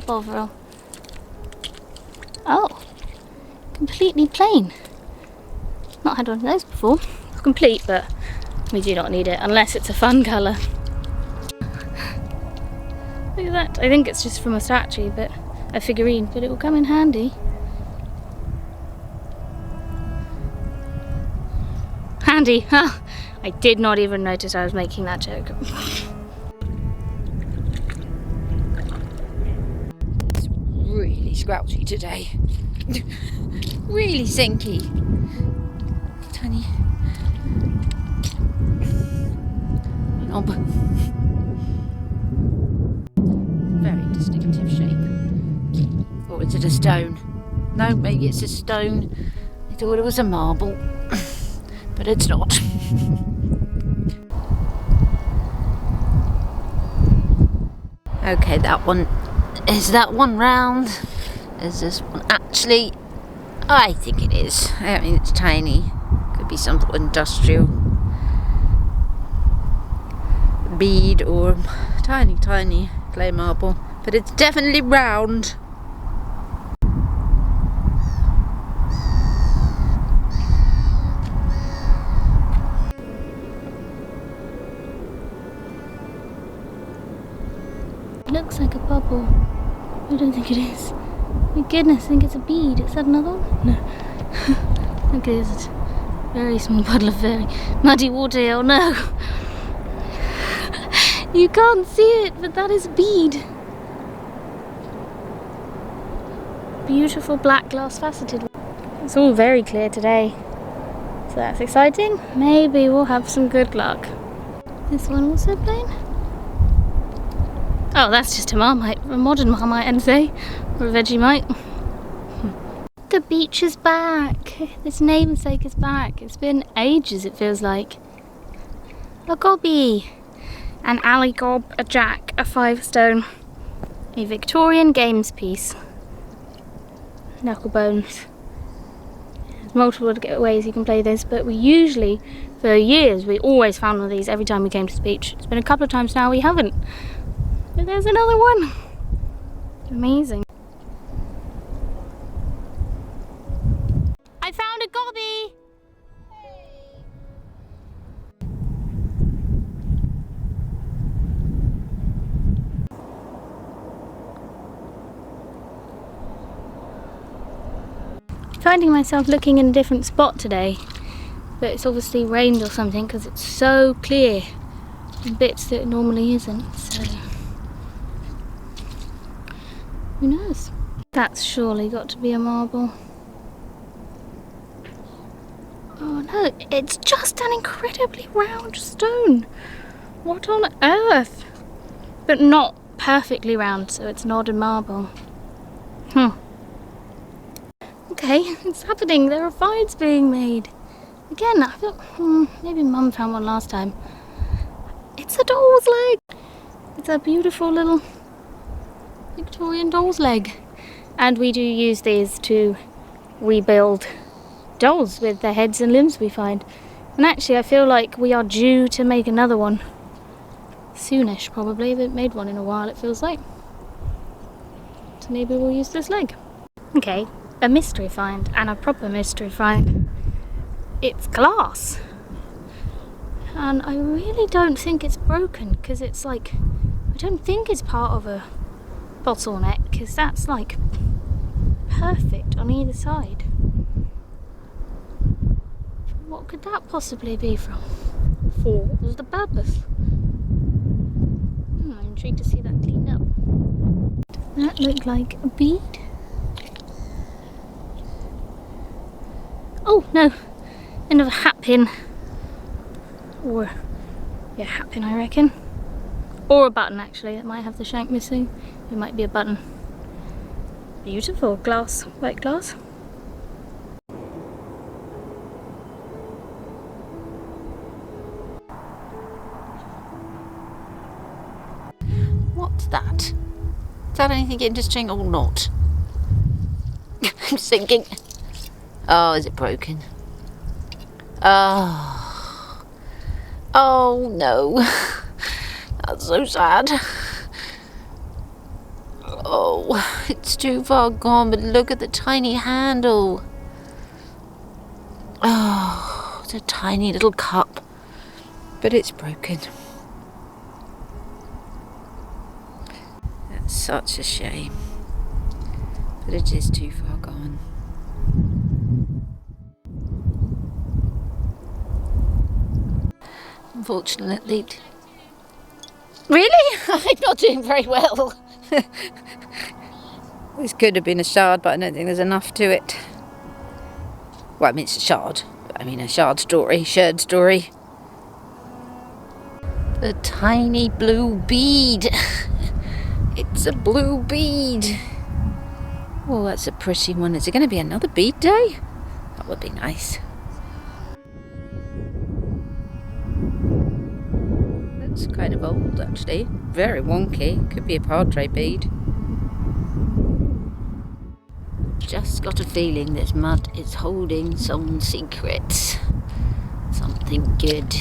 Bovril. Oh, completely plain. Not had one of those before. Complete, but we do not need it unless it's a fun colour. Look at that. I think it's just from a statue, but a figurine, but it will come in handy. Handy, huh? I did not even notice I was making that joke. It's really squelchy today. Really sinky. Tiny knob. Very distinctive shape. Or is it a stone? No, maybe it's a stone. I thought it was a marble, but it's not. Okay, that one. Is that one round? Is this one actually? I think it is. I mean, it's tiny. Could be some sort of industrial bead or tiny clay marble, but it's definitely round. It looks like a bubble. I don't think it is. My goodness, I think it's a bead. Is that another one? No. Okay, it's a very small puddle of very muddy water here. Oh no! You can't see it, but that is a bead. Beautiful black glass faceted. It's all very clear today. So that's exciting. Maybe we'll have some good luck. This one also plain? Oh, that's just a Marmite, a modern Marmite, I'd say, or a Vegemite. The beach is back. This namesake is back. It's been ages, it feels like. A Gobby, an alley gob, a jack, a 5-stone, a Victorian games piece, knuckle bones. There's multiple ways you can play this, but we usually, for years, we always found one of these every time we came to the beach. It's been a couple of times now we haven't. But there's another one. Amazing. I found a Gobby! Finding myself looking in a different spot today, but it's obviously rained or something because it's so clear in bits that it normally isn't, so who knows? That's surely got to be a marble. Oh no, it's just an incredibly round stone. What on earth? But not perfectly round, so it's not a marble. Okay, it's happening. There are finds being made. Again, I feel maybe Mum found one last time. It's a doll's leg. It's a beautiful little Victorian doll's leg. And we do use these to rebuild dolls with their heads and limbs we find. And actually I feel like we are due to make another one. Soonish probably. We haven't made one in a while, it feels like. So maybe we'll use this leg. Okay, a mystery find, and a proper mystery find. It's glass. And I really don't think it's broken, because it's like, I don't think it's part of a bottleneck, because that's like perfect on either side. What could that possibly be from? For what was the purpose? I'm intrigued to see that cleaned up. Does that look like a bead? Oh no, end of a hat pin. Or, yeah, hat pin I reckon. Or a button actually, it might have the shank missing. It might be a button. Beautiful glass, white glass. What's that? Is that anything interesting or not? I'm thinking. Oh, is it broken? Oh. Oh no. That's so sad. Oh. Oh, it's too far gone, but look at the tiny handle. Oh, it's a tiny little cup, but it's broken. That's such a shame, but it is too far gone. Unfortunately. Really? I'm not doing very well. This could have been a shard, but I don't think there's enough to it. Well, I mean, it's a shard. I mean, a shard story. The tiny blue bead. It's a blue bead. Oh, that's a pretty one. Is it going to be another bead day? That would be nice. Looks kind of old, actually. Very wonky. Could be a pottery bead. Just got a feeling this mud is holding some secrets. Something good.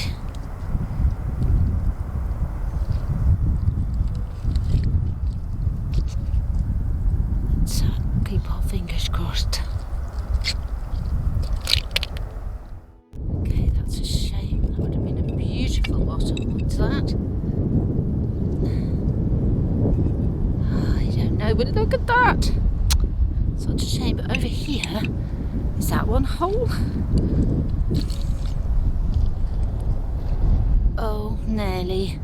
Let's keep our fingers crossed. Okay, that's a shame. That would have been a beautiful bottom. What's that? I don't know, but look at that. Such a shame, but over here, is that one hole? Oh, nearly,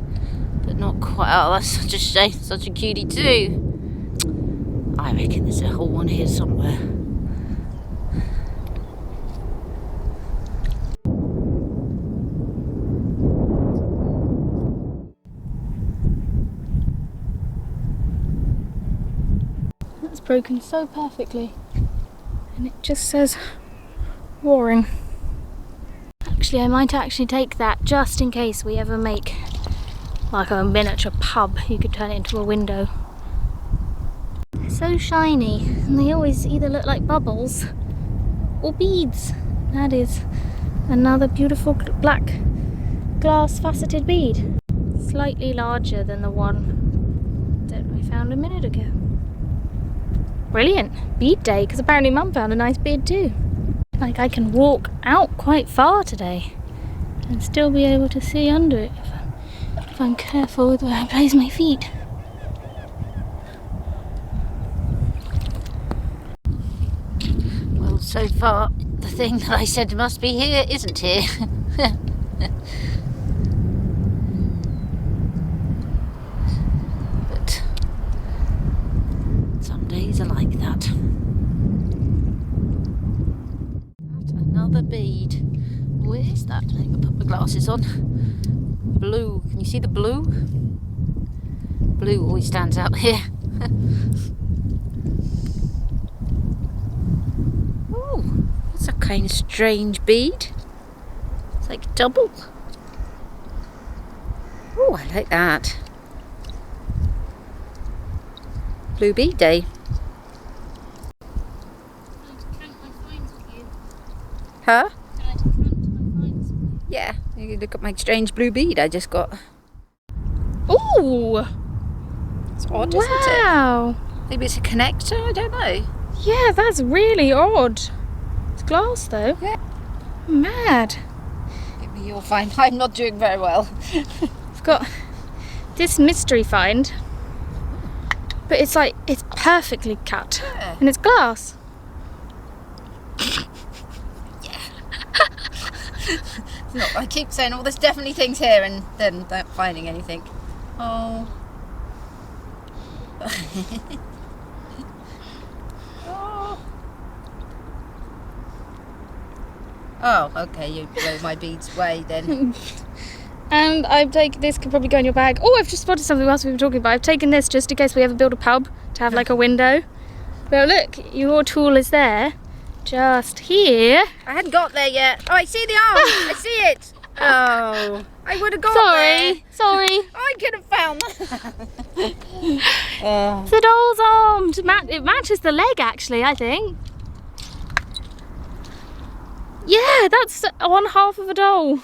but not quite. Oh, that's such a shame, such a cutie too. I reckon there's a hole one here somewhere. That's broken so perfectly, and it just says roaring. Actually, I might actually take that just in case we ever make like a miniature pub. You could turn it into a window. They're so shiny, and they always either look like bubbles or beads. That is another beautiful black glass faceted bead, slightly larger than the one that we found a minute ago. Brilliant bead day, because apparently Mum found a nice bead too. Like, I can walk out quite far today and still be able to see under it if I'm careful with where I place my feet. Well, so far the thing that I said must be here isn't here. But some days are like that. Another bead. Where is that? I think I'll put my glasses on. Blue. Can you see the blue? Blue always stands out here. Oh, that's a kind of strange bead. It's like double. Oh, I like that. Blue bead day. Huh? Yeah, you can look at my strange blue bead I just got. Ooh! It's odd, isn't it? Wow! Maybe it's a connector, I don't know. Yeah, that's really odd. It's glass though. Yeah. Mad. Maybe you'll find I'm not doing very well. I've got this mystery find, but it's like, it's perfectly cut. Yeah. And it's glass. No, I keep saying, oh, there's definitely things here, and then not finding anything. Oh. Oh. Oh, okay, you blow my beads away then. And I've taken this, could probably go in your bag. Oh, I've just spotted something else we were talking about. I've taken this just in case we ever build a pub to have like a window. Well, look, your tool is there. Just here. I hadn't got there yet. Oh, I see the arm. I see it. Oh, I would have got there. Sorry. I could have found that. It's the doll's arm. It matches the leg, actually, I think. Yeah, that's one half of a doll.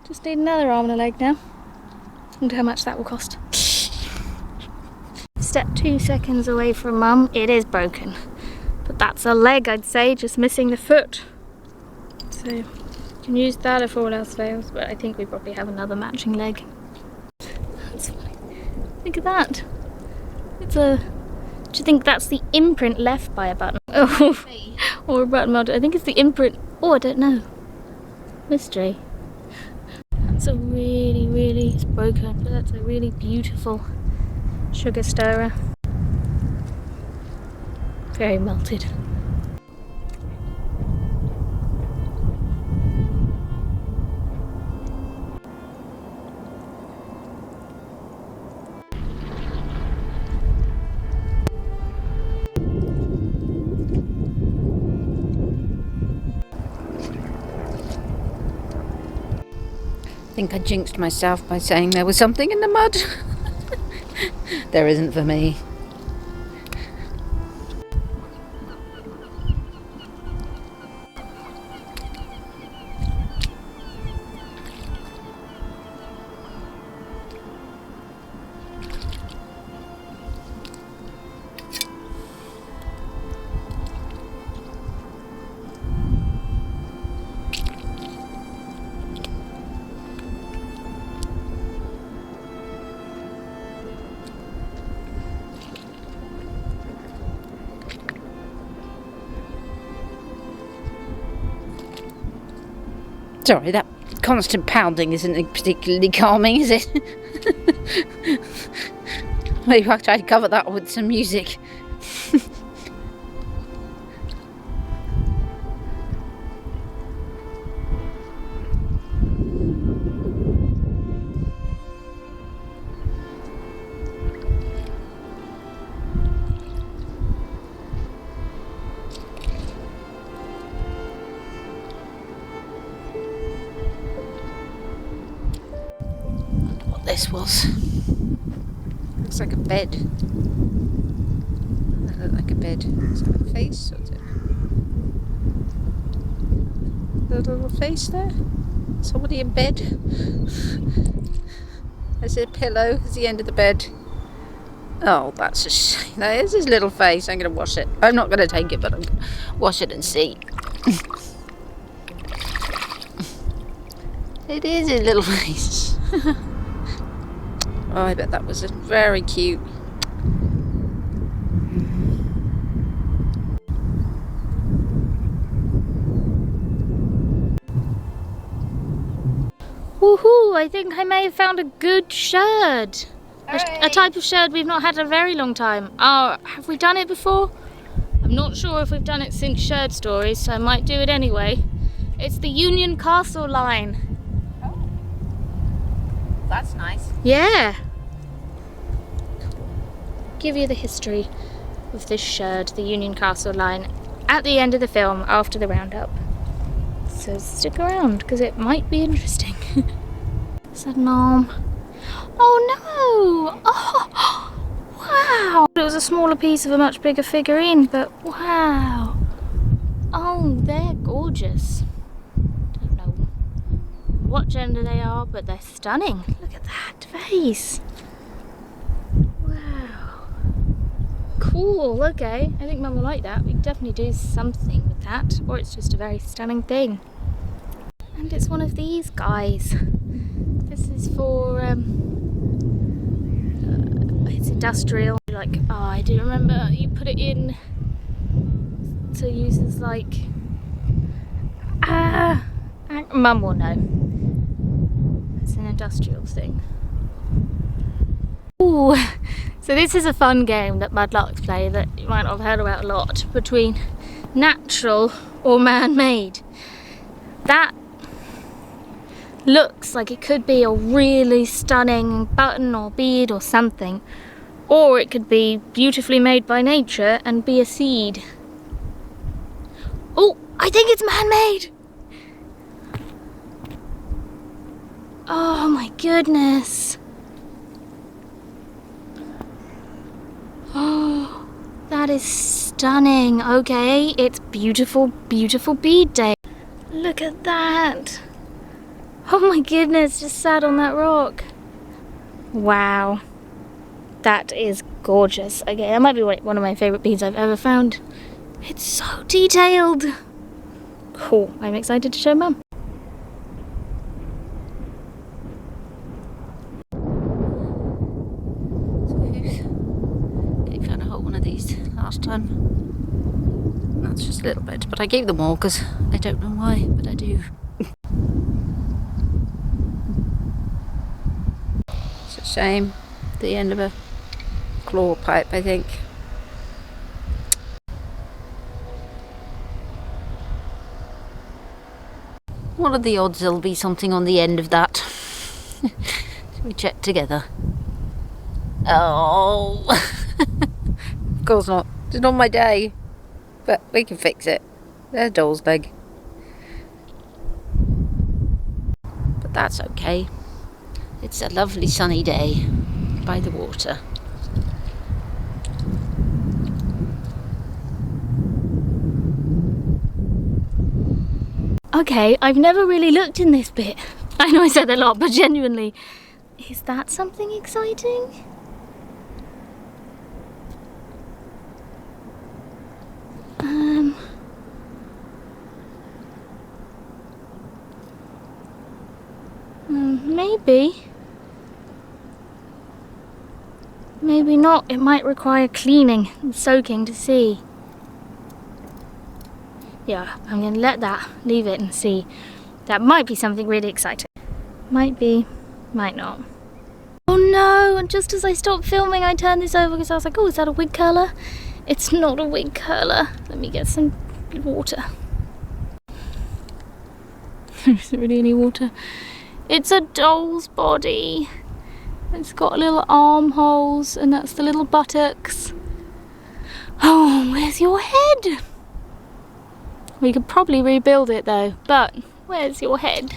Just need another arm and a leg now. I wonder how much that will cost. step 2 seconds away from Mum. It is broken. But that's a leg, I'd say, just missing the foot. So you can use that if all else fails, but I think we probably have another matching leg. That's funny. Look at that. It's a... Do you think that's the imprint left by a button? Oh, or a button mod. I think it's the imprint. Oh, I don't know. Mystery. That's a really, it's broken, but that's a really beautiful sugar stirrer. Very melted. I think I jinxed myself by saying there was something in the mud. There isn't for me. Sorry, that constant pounding isn't particularly calming, is it? Maybe I'll try to cover that with some music. This was. Looks like a bed. That looked like a bed. Is that a face? Or is it the little face there? Somebody in bed? There's a pillow at the end of the bed. Oh, that's a shame. That is his little face. I'm going to wash it. I'm not going to take it, but I'm going to wash it and see. It is his little face. Oh, I bet that was very cute. Woohoo! I think I may have found a good sherd. A type of sherd we've not had in a very long time. Oh, have we done it before? I'm not sure if we've done it since Sherd Stories, so I might do it anyway. It's the Union Castle line. That's nice. Yeah. Give you the history of this sherd, the Union Castle line, at the end of the film after the roundup. So stick around because it might be interesting. Said Mom. Oh no! Oh, wow! It was a smaller piece of a much bigger figurine, but wow! Oh, they're gorgeous. Don't know what gender they are, but they're stunning. Look at that face. Wow. Cool, okay. I think Mum will like that. We can definitely do something with that, or it's just a very stunning thing. And it's one of these guys. This is for, it's industrial. Like, oh, I do remember you put it in to use as like, Mum will know. It's an industrial thing. Ooh, so this is a fun game that Mudlarks play that you might not have heard about a lot, between natural or man-made. That looks like it could be a really stunning button or bead or something, or it could be beautifully made by nature and be a seed. Oh, I think it's man-made! Oh my goodness. Oh, that is stunning. Okay, it's beautiful, beautiful bead day. Look at that. Oh my goodness, just sat on that rock. Wow. That is gorgeous. Okay, that might be one of my favourite beads I've ever found. It's so detailed. Cool, I'm excited to show Mum. I found a whole one of these last time. That's just a little bit, but I gave them all because I don't know why, but I do. It's a shame. The end of a claw pipe, I think. What are the odds there'll be something on the end of that? Should we check together? Oh, of course not. It's not my day, but we can fix it. There's doll's leg. But that's okay. It's a lovely sunny day by the water. Okay, I've never really looked in this bit. I know I said a lot, but genuinely, is that something exciting? Maybe. Maybe not. It might require cleaning and soaking to see. Yeah, I'm going to leave it and see. That might be something really exciting. Might be, might not. Oh no, and just as I stopped filming, I turned this over because I was like, oh, is that a wig curler? It's not a wig curler. Let me get some water. Is there really any water? It's a doll's body. It's got little armholes, and that's the little buttocks. Oh, where's your head? We could probably rebuild it though, but where's your head?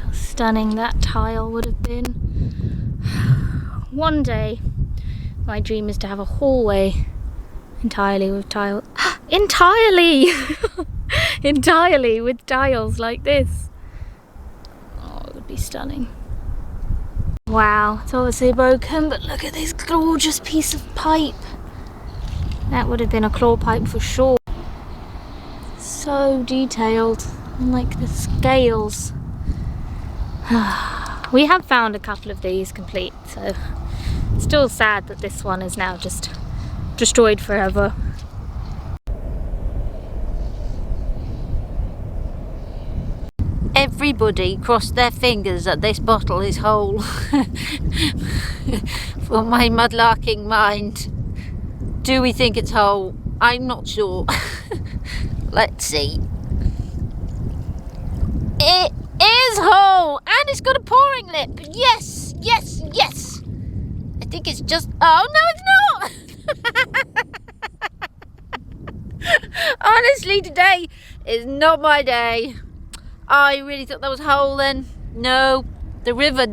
How stunning that tile would have been. One day, my dream is to have a hallway entirely with tiles. Entirely! Entirely with tiles like this. Oh, it would be stunning. Wow, it's obviously broken, but look at this gorgeous piece of pipe. That would have been a claw pipe for sure. So detailed, and like the scales. We have found a couple of these complete, so it's still sad that this one is now just destroyed forever. Everybody crossed their fingers that this bottle is whole. For my mudlarking mind. Do we think it's whole? I'm not sure. Let's see. It is whole! And it's got a pouring lip! Yes! Yes! Yes! I think it's just... Oh, no, it's not! Honestly, today is not my day. I really thought that was whole then. No, the river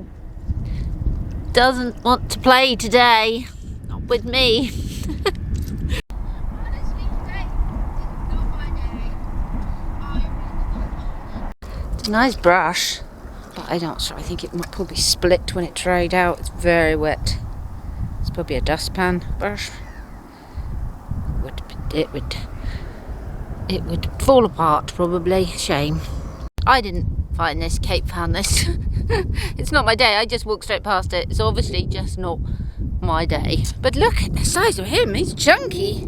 doesn't want to play today. Not with me. It's a nice brush, but I'm not sure. I think it might probably split when it dried out. It's very wet. It's probably a dustpan brush. It would fall apart probably. Shame. I didn't find this. Kate found this. It's not my day. I just walked straight past it. It's obviously just not my day. But look at the size of him. He's chunky.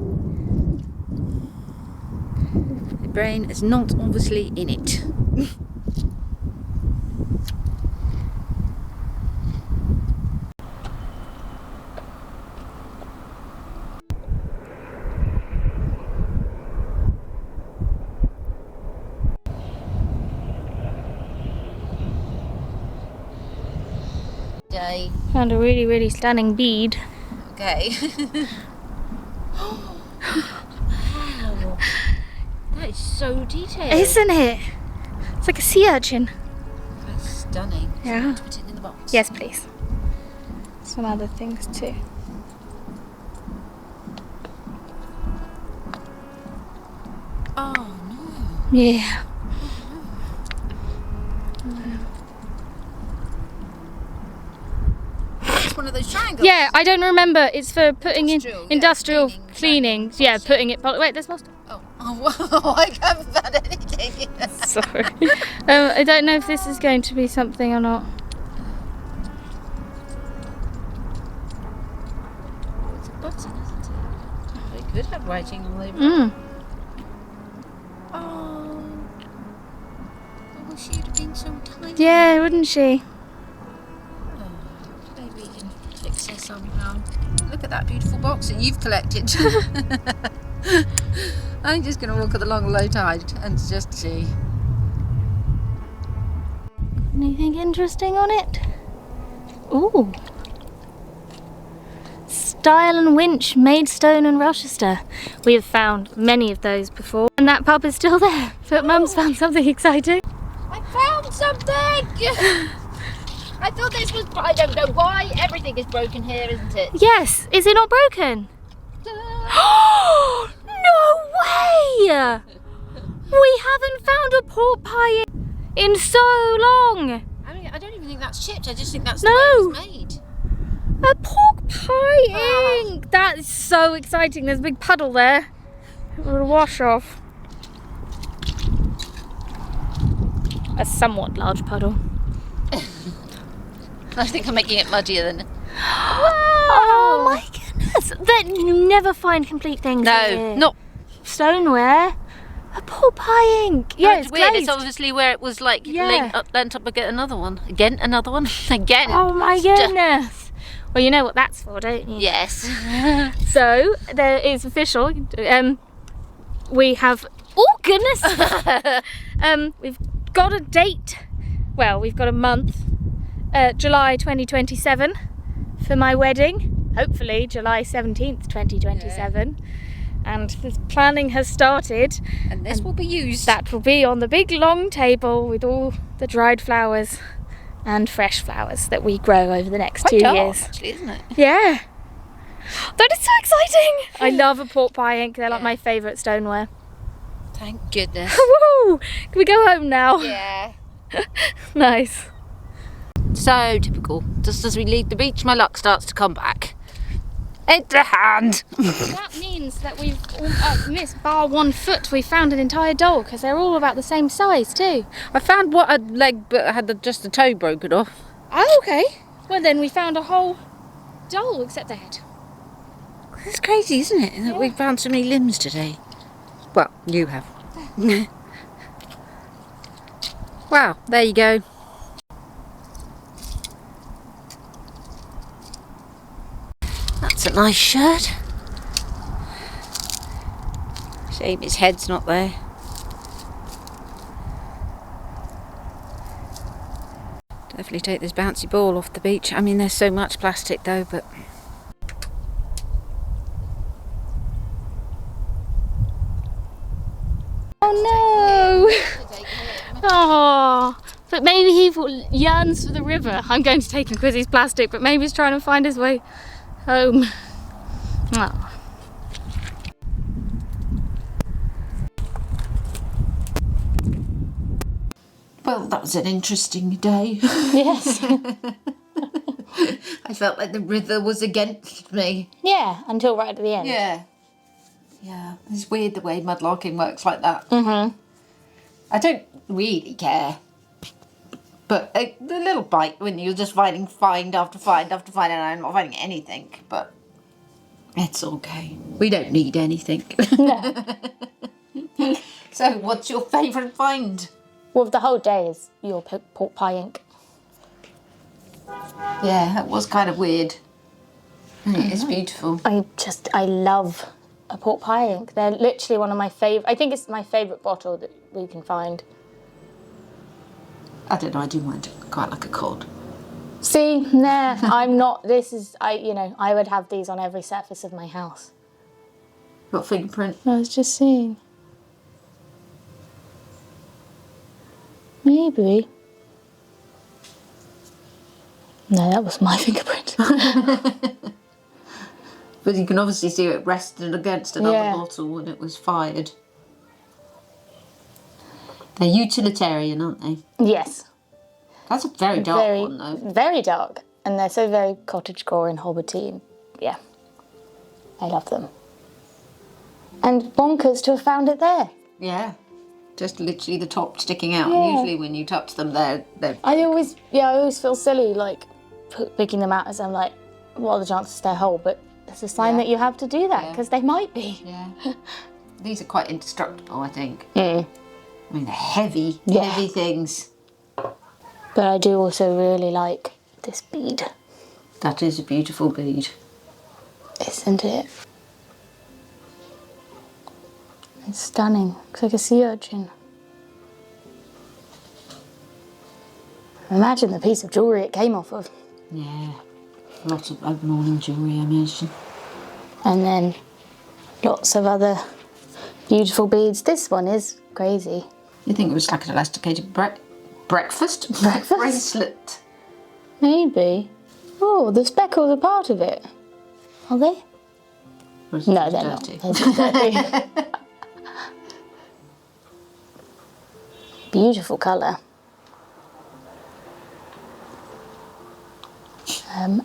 The brain is not obviously in it. Day. Found a really, really stunning bead. Okay. Wow. That is so detailed. Isn't it? It's like a sea urchin. That's stunning. Yeah. Put it in the box. Yes, please. Some other things too. Oh no. Yeah. It's one of those triangles. Yeah, I don't remember. It's for putting Industrial, in industrial cleaning, cleaning. Yeah, putting it. Wait, there's more. Oh, I haven't found anything. Sorry. I don't know if this is going to be something or not. It's a button, isn't it? We could have writing all over. Oh, I wish you'd have been so tiny. Yeah, wouldn't she? Maybe we can fix her somehow. Look at that beautiful box that you've collected. I'm just going to walk along low tide and just see. Anything interesting on it? Ooh. Style and Winch, Maidstone and Rochester. We have found many of those before, and that pub is still there. But Mum's found something exciting. I found something! I thought this was... I don't know why. Everything is broken here, isn't it? Yes, is it not broken? No way! We haven't found a pork pie in so long. I mean, I don't even think that's chipped. I just think that's No. the way it was made. A pork pie ink! That is so exciting. There's a big puddle there. We'll wash off. A somewhat large puddle. I think I'm making it muddier than... Oh my goodness! You never find complete things here. No, not... Stoneware. A pork pie ink. Yeah, it's weird. glazed. It's obviously where it was like Yeah. lent up again another one. Again, another one. Again. Oh my goodness. Well, you know what that's for, don't you? Yes. So, there is official. We have... Oh, goodness! We've got a date. Well, we've got a month. July 2027 for my wedding. Hopefully, July 17th, 2027. Yeah. And the planning has started. And this will be used. That will be on the big long table with all the dried flowers and fresh flowers that we grow over the next 2 years. Actually, isn't it? Yeah. That is so exciting! I love a pork pie ink. They're like my favourite stoneware. Thank goodness. Woo! Can we go home now? Yeah. Nice. So typical. Just as we leave the beach, my luck starts to come back. Into hand. That means that we've missed bar 1 foot. We found an entire doll because they're all about the same size too. I found a leg but had just the toe broken off. Oh, okay. Well then we found a whole doll except the head. It's crazy, isn't it? That we found so many limbs today. Well, you have. Wow, there you go. That's a nice shirt. Shame his head's not there. Definitely take this bouncy ball off the beach. I mean, there's so much plastic though, but... Oh no! Oh, but maybe he yearns for the river. I'm going to take him because he's plastic, but maybe he's trying to find his way home. Oh. Well, that was an interesting day. Yes. I felt like the river was against me. Yeah, until right at the end. Yeah. Yeah, it's weird the way mudlarking works like that. Mm-hmm. I don't really care. But the little bite when you're just finding find after find after find and I'm not finding anything, but it's okay. We don't need anything. No. So what's your favourite find? Well, the whole day is your pork pie ink. Yeah, that was kind of weird. It's beautiful. I love a pork pie ink. They're literally one of my favourite. I think it's my favourite bottle that we can find. I don't know, I do mind quite like a cod. See, nah, I'm not. I would have these on every surface of my house. Got fingerprint? I was just seeing. Maybe. No, that was my fingerprint. But you can obviously see it rested against another Yeah. bottle when it was fired. They're utilitarian, aren't they? Yes. That's a very dark one, though. Very dark. and they're so very cottagecore and hobbity. Yeah, I love them. And bonkers to have found it there. Yeah. Just literally the top sticking out. Yeah. Usually when you touch them, they're I always feel silly, like, picking them out as I'm like, what are the chances they're whole? But it's a sign that you have to do that, because they might be. Yeah. These are quite indestructible, I think. Mm. I mean, they're heavy things. But I do also really like this bead. That is a beautiful bead. Isn't it? It's stunning. Looks like a sea urchin. Imagine the piece of jewellery it came off of. Yeah. Lots of open-awning jewellery, I imagine. And then lots of other beautiful beads. This one is crazy. You think it was like an elasticated breakfast bracelet? Maybe. Oh, the speckles are part of it. Are they? Or is it No, just they're dirty? not. They're just dirty. Beautiful colour.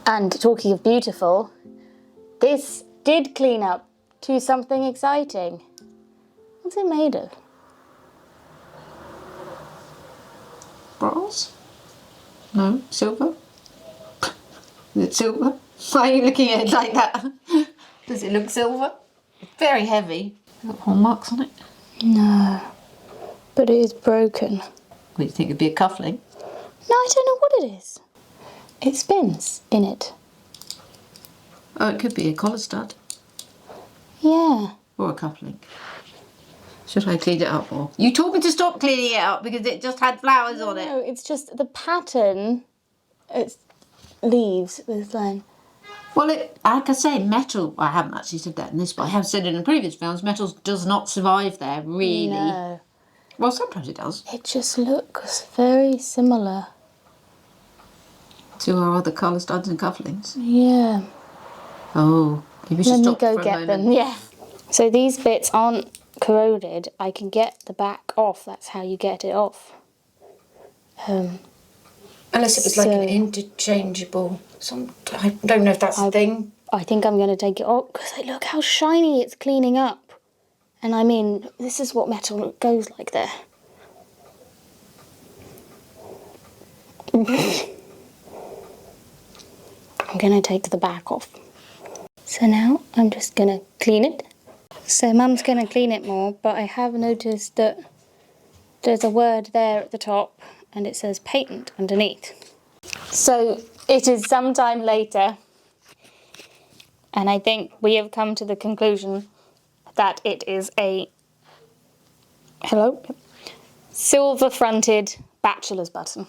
And talking of beautiful, this did clean up to something exciting. What's it made of? Bronze? No, silver? Is it silver? Why are you looking at it like that? Does it look silver? It's very heavy. Got hallmarks on it. No, but it is broken. What do you think? It'd be a cufflink? No, I don't know what it is. It spins in it. Oh, it could be a collar stud Yeah. or a cufflink. Should I clean it up more? You told me to stop cleaning it up because it just had flowers on it. No, it's just the pattern. It's leaves with line. Well, like I say, metal, I haven't actually said that in this, but I have said it in previous films, metal does not survive there, really. No. Well, sometimes it does. It just looks very similar. To our other collar studs and cufflinks. Yeah. Oh, maybe we should Let me stop go for a get moment. them. Yeah. So these bits aren't corroded. I can get the back off. That's how you get it off. Unless it was like So- an interchangeable. I don't know if that's a thing. I think I'm going to take it off because look how shiny it's cleaning up. And I mean, this is what metal goes like there. I'm going to take the back off. So now I'm just going to clean it. So Mum's going to clean it more, but I have noticed that there's a word there at the top and it says patent underneath. So it is sometime later, and I think we have come to the conclusion that it is a silver-fronted bachelor's button.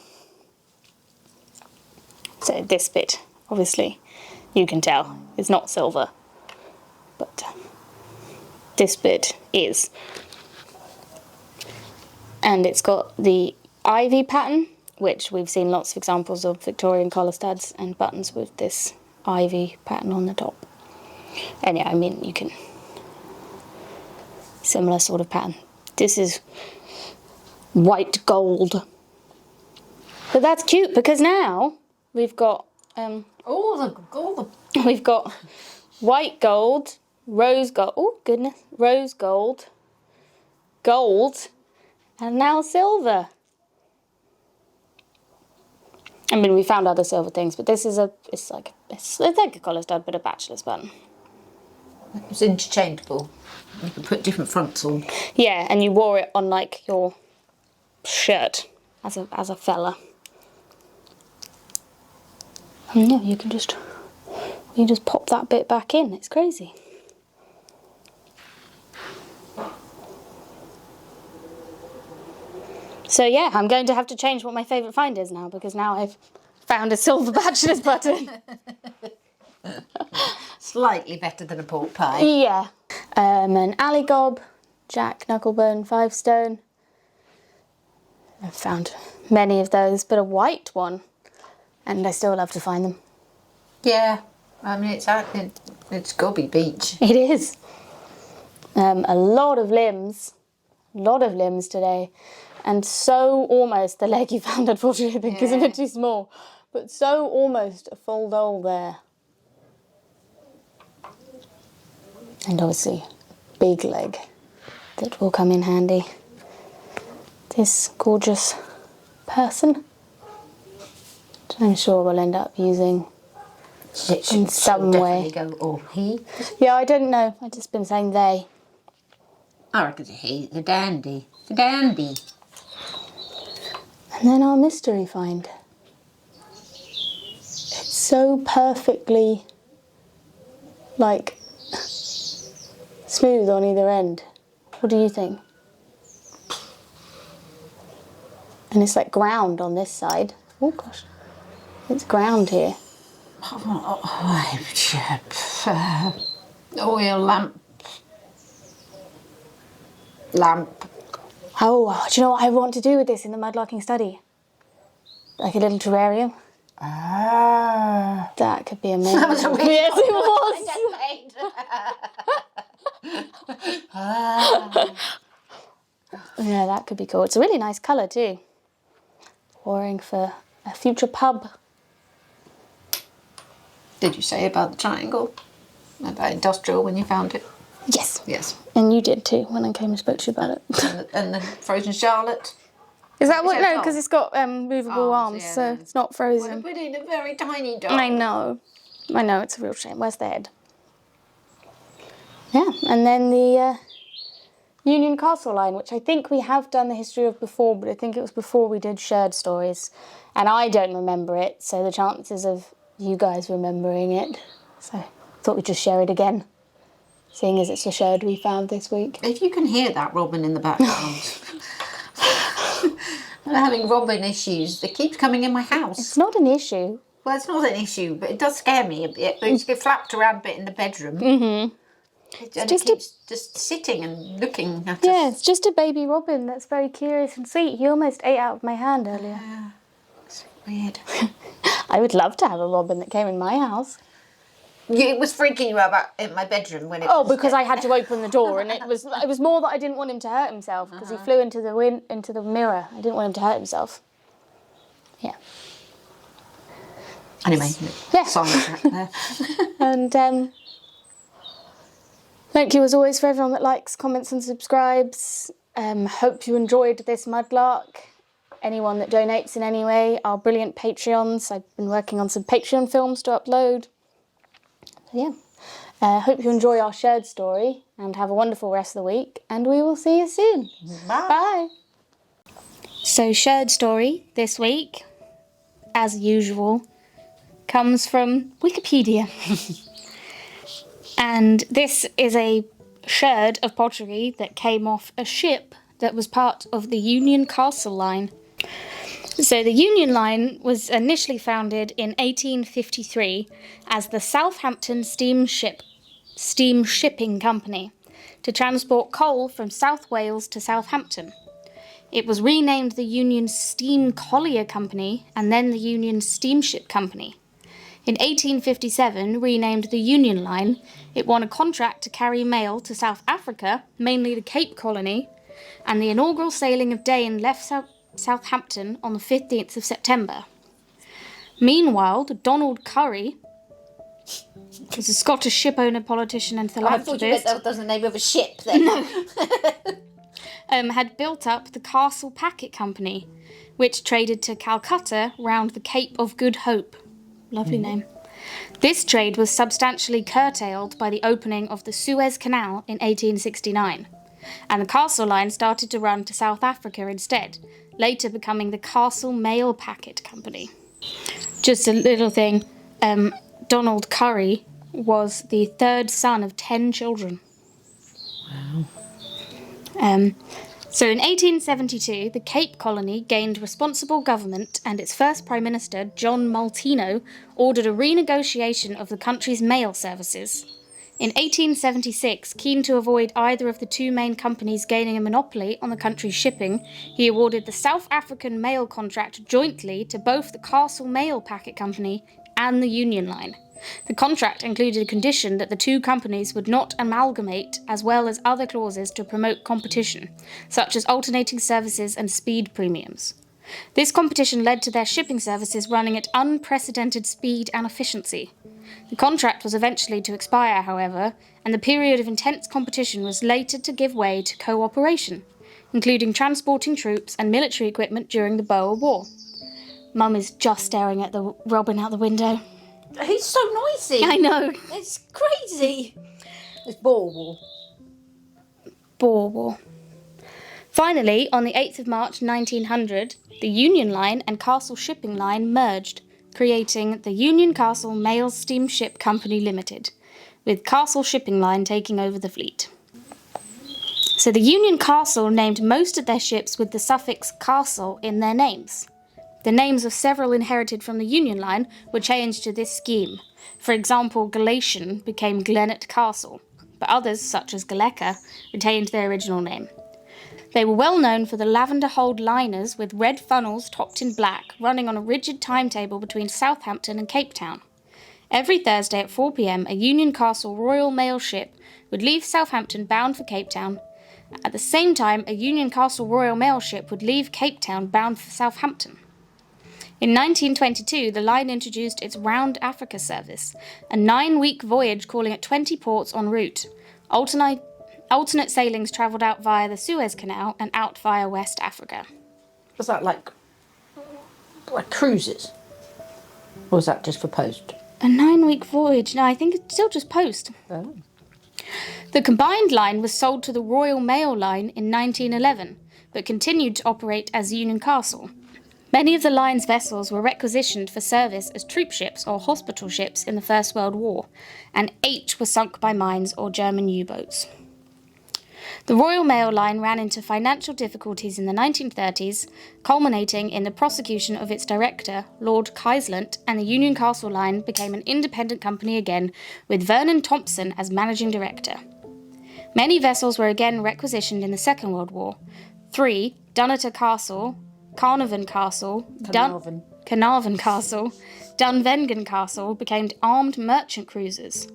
So this bit, obviously, you can tell is not silver, but this bit is. And it's got the ivy pattern, which we've seen lots of examples of Victorian collar studs and buttons with this ivy pattern on the top. And yeah, I mean, you can... Similar sort of pattern. This is white gold. But that's cute because now we've got... We've got white gold, rose gold... Oh, goodness. Rose gold, gold, and now silver. I mean, we found other silver things, but this is it's like a collar stud, but a bachelor's button. It's interchangeable. You can put different fronts on. Yeah, and you wore it on like your shirt as a fella. And yeah, you just pop that bit back in. It's crazy. So yeah, I'm going to have to change what my favourite find is now, because now I've found a silver bachelor's button. Slightly better than a pork pie. Yeah. An alley gob, Jack Knucklebone 5 stone. I've found many of those, but a white one, and I still love to find them. Yeah, I mean it's Gobby Beach. It is. A lot of limbs today, and so almost the leg you found, unfortunately, I think, isn't it too small? but so almost a full doll there. And obviously, big leg that will come in handy. This gorgeous person, which I'm sure we'll end up using in some way. Go, or he. Yeah, I don't know. I've just been saying they. I reckon it's a he. The dandy. The dandy. And then our mystery find. It's so perfectly, like, smooth on either end. What do you think? And it's like ground on this side. Oh gosh, it's ground here. Oil lamp. Oh, do you know what I want to do with this in the mudlarking study? Like a little terrarium. Ah. That could be amazing. That was a weird Yes, it was. Yeah, that could be cool. It's a really nice colour too. Pouring for a future pub. Did you say about the triangle? About industrial when you found it? Yes. Yes. And you did too when I came and spoke to you about it. And the frozen Charlotte? Is that what? Is it a No, doll? because it's got movable arms, yeah, so no. it's not frozen. Put in a very tiny doll. I know, it's a real shame. Where's the head? Yeah, and then the Union Castle line, which I think we have done the history of before, but I think it was before we did shared stories. And I don't remember it, so the chances of you guys remembering it. So I thought we'd just share it again, seeing as it's a shared we found this week. If you can hear that Robin in the background. I'm having Robin issues. It keeps coming in my house. It's not an issue. Well, it's not an issue, but it does scare me a bit. But it's flapped around a bit in the bedroom. Mm-hmm. It keeps just sitting and looking at us. Yeah, it's just a baby robin that's very curious and sweet. He almost ate out of my hand earlier. Yeah, it's weird. I would love to have a robin that came in my house. It was freaking you out in my bedroom when it was... Oh, because I had to open the door, and it was more that I didn't want him to hurt himself, because he flew into the mirror. I didn't want him to hurt himself. Yeah. Anyway, Yeah. silent track there. And thank you as always for everyone that likes, comments and subscribes. Hope you enjoyed this mudlark. Anyone that donates in any way, our brilliant Patreons. I've been working on some Patreon films to upload. So yeah, hope you enjoy our shared story and have a wonderful rest of the week, and we will see you soon. Bye. Bye. So shared story this week, as usual, comes from Wikipedia. And this is a sherd of pottery that came off a ship that was part of the Union Castle line. So the Union Line was initially founded in 1853 as the Southampton Steam Shipping Company to transport coal from South Wales to Southampton. It was renamed the Union Steam Collier Company and then the Union Steamship Company. In 1857, renamed the Union Line, it won a contract to carry mail to South Africa, mainly the Cape Colony, and the inaugural sailing of Dane left Southampton on the 15th of September. Meanwhile, Donald Curry was a Scottish shipowner, politician and I thought you meant philanthropist. that was the name of a ship then. Had built up the Castle Packet Company, which traded to Calcutta round the Cape of Good Hope. Lovely name. This trade was substantially curtailed by the opening of the Suez Canal in 1869, and the Castle Line started to run to South Africa instead, later becoming the Castle Mail Packet Company. Just a little thing, Donald Curry was the third son of 10 children. Wow. So in 1872, the Cape Colony gained responsible government, and its first Prime Minister, John Maltino, ordered a renegotiation of the country's mail services. In 1876, keen to avoid either of the two main companies gaining a monopoly on the country's shipping, he awarded the South African mail contract jointly to both the Castle Mail Packet Company and the Union Line. The contract included a condition that the two companies would not amalgamate, as well as other clauses to promote competition, such as alternating services and speed premiums. This competition led to their shipping services running at unprecedented speed and efficiency. The contract was eventually to expire, however, and the period of intense competition was later to give way to cooperation, including transporting troops and military equipment during the Boer War. Mum is just staring at the robin out the window. He's so noisy. I know. It's crazy. It's Boer War. Boer War. Finally, on the 8th of March 1900, the Union Line and Castle Shipping Line merged, creating the Union Castle Mail Steamship Company Limited, with Castle Shipping Line taking over the fleet. So the Union Castle named most of their ships with the suffix castle in their names. The names of several inherited from the Union Line were changed to this scheme. For example, Galatian became Glennet Castle, but others, such as Galeca, retained their original name. They were well known for the lavender-hulled liners with red funnels topped in black, running on a rigid timetable between Southampton and Cape Town. Every Thursday at 4 p.m, a Union Castle Royal Mail ship would leave Southampton bound for Cape Town. At the same time, a Union Castle Royal Mail ship would leave Cape Town bound for Southampton. In 1922, the line introduced its Round Africa service, a 9-week voyage calling at 20 ports en route. Alternate sailings travelled out via the Suez Canal and out via West Africa. Was that like cruises? Or was that just for post? A 9-week voyage? No, I think it's still just post. Oh. The combined line was sold to the Royal Mail Line in 1911, but continued to operate as Union Castle. Many of the line's vessels were requisitioned for service as troop ships or hospital ships in the First World War, and 8 were sunk by mines or German U-boats. The Royal Mail Line ran into financial difficulties in the 1930s, culminating in the prosecution of its director, Lord Kyslant, and the Union Castle Line became an independent company again, with Vernon Thompson as managing director. Many vessels were again requisitioned in the Second World War. 3, Dunnottar Castle, Carnarvon Castle, Carnarvon Castle, Dunvegan Castle became armed merchant cruisers.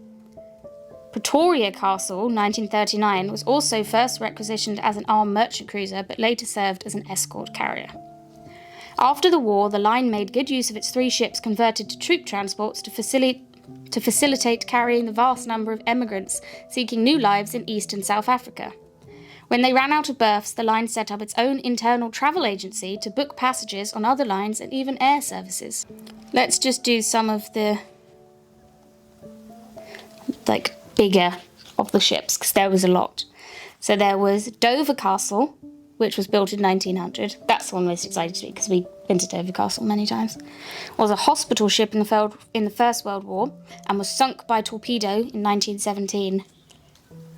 Pretoria Castle, 1939, was also first requisitioned as an armed merchant cruiser, but later served as an escort carrier. After the war, the line made good use of its 3 ships converted to troop transports to facilitate carrying the vast number of emigrants seeking new lives in East and South Africa. When they ran out of berths, the line set up its own internal travel agency to book passages on other lines and even air services. Let's just do some of the bigger of the ships, because there was a lot. So there was Dover Castle, which was built in 1900. That's the one most excited to me, because we've been to Dover Castle many times. It was a hospital ship in the First World War, and was sunk by torpedo in 1917.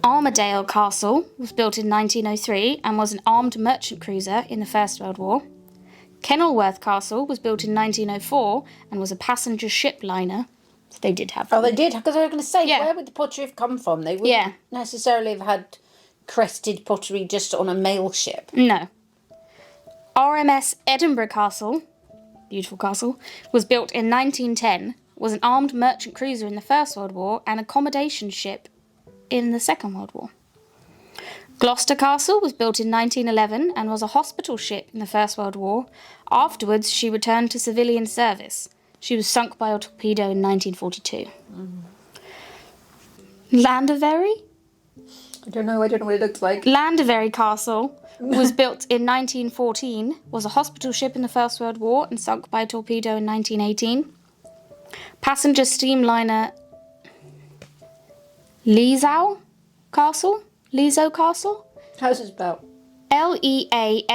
Armadale Castle was built in 1903, and was an armed merchant cruiser in the First World War. Kenilworth Castle was built in 1904, and was a passenger ship liner. They did have them. Oh, they did? Because I was going to say, where would the pottery have come from? They wouldn't necessarily have had crested pottery just on a mail ship. No. RMS Edinburgh Castle, beautiful castle, was built in 1910, was an armed merchant cruiser in the First World War and accommodation ship in the Second World War. Gloucester Castle was built in 1911 and was a hospital ship in the First World War. Afterwards, she returned to civilian service. She was sunk by a torpedo in 1942. Landovery? I don't know what it looks like. Landovery Castle was built in 1914, was a hospital ship in the First World War and sunk by a torpedo in 1918. Passenger steamliner Leasow Castle? How's it spelled? Leasowe.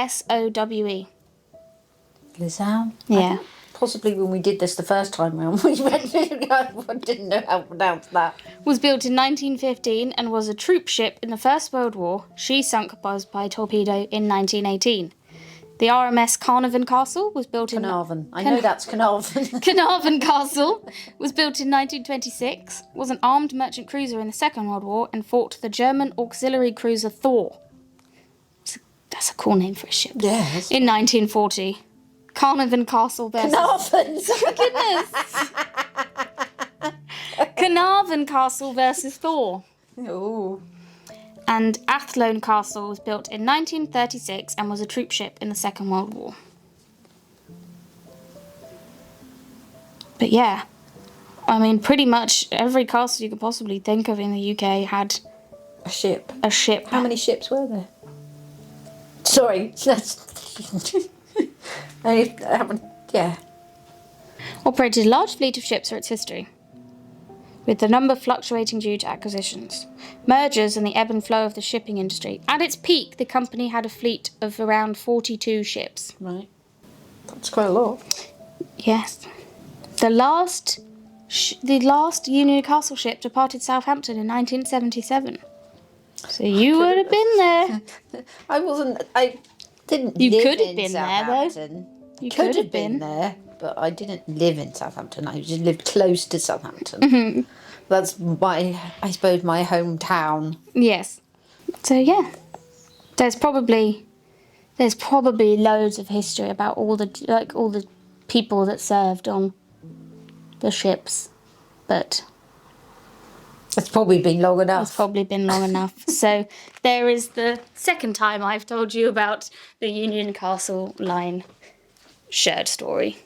Leasow? Yeah. Possibly when we did this the first time round, we didn't know how to pronounce that. Was built in 1915 and was a troop ship in the First World War. She sunk by torpedo in 1918. The RMS Carnarvon Castle was built in... Carnarvon. I know that's Carnarvon. Carnarvon Castle was built in 1926, was an armed merchant cruiser in the Second World War and fought the German auxiliary cruiser Thor. That's a cool name for a ship. Yes. In 1940. Carnarvon Castle versus... Carnarvon! Goodness! Carnarvon Castle versus Thor. Oh. And Athlone Castle was built in 1936 and was a troop ship in the Second World War. But yeah, I mean, pretty much every castle you could possibly think of in the UK had A ship. a ship. How many ships were there? Sorry, that's... I haven't... Yeah. Operated a large fleet of ships for its history, with the number fluctuating due to acquisitions, mergers, and the ebb and flow of the shipping industry. At its peak, the company had a fleet of around 42 ships. Right. That's quite a lot. Yes. The last Union Castle ship departed Southampton in 1977. So you would have been there. I didn't You live could have in been there, though. Southampton. You Could have been there, but I didn't live in Southampton. I just lived close to Southampton. Mm-hmm. That's I suppose, my hometown. Yes. So yeah, there's probably loads of history about all the people that served on the ships, but It's probably been long it's enough. probably been long enough. So there is the second time I've told you about the Union Castle Line shared story.